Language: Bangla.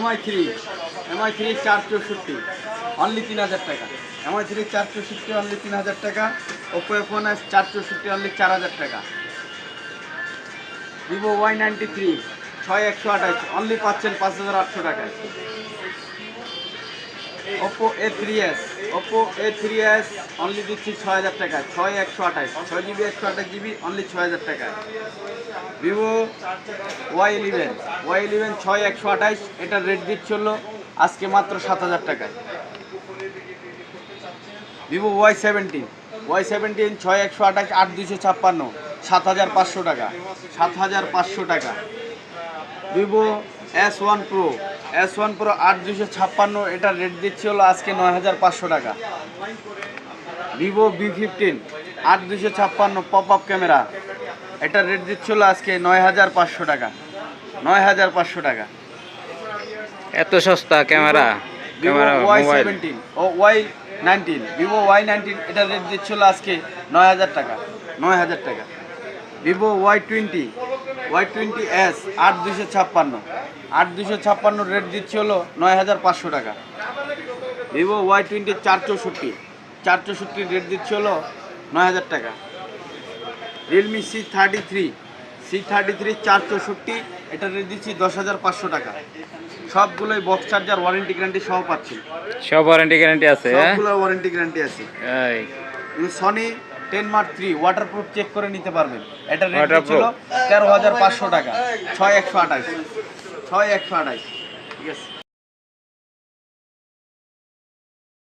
MI3 464 অনলি 3000 টাকা। MI3 464 অনলি 3000 টাকা। Oppo F1s 464 অনলি 4000 টাকা। Vivo Y93 6128 অনলি পাচ্ছেন 5800 টাকায়। Oppo A3s অনলি দিচ্ছি 6000 টাকায়। 6128 6GB 128GB অনলি 6000 টাকায়। Vivo Y11 6128 এটার রেট দিচ্ছিল আজকে মাত্র 7000 টাকায়। Vivo Y17 6128 8256 7500 টাকা। 7500 টাকা। Vivo S1 Pro 8256 এটার রেট দিচ্ছিল আজকে 9500 টাকা। Vivo V15 8256 pop up camera এটার রেট দিচ্ছিল আজকে 9500 টাকা। 9500 টাকা। এত সস্তা ক্যামেরা? Vivo Y17 ও Y19 Vivo Y19 এটার রেট দিচ্ছিল আজকে 9000 টাকা। 9000 টাকা। Vivo Y20s 8256 রেট দিচ্ছিল 9500 টাকা। Vivo Y20 464 রেট দিচ্ছিল 9000 টাকা। Realme C33 464 এটা রেট দিচ্ছি 10500 টাকা। সবগুলোই বক্স চার্জার ওয়ারেন্টি গ্যারান্টি সহ পাচ্ছি। সব ওয়ারেন্টি গ্যারান্টি আছে? সবগুলো ওয়ারেন্টি গ্যারান্টি আছে। Sony 10 Mark III waterproof check করে নিতে পারবেন। এটা রেট ছিল 13500 টাকা। 6128 ঠিক আছে।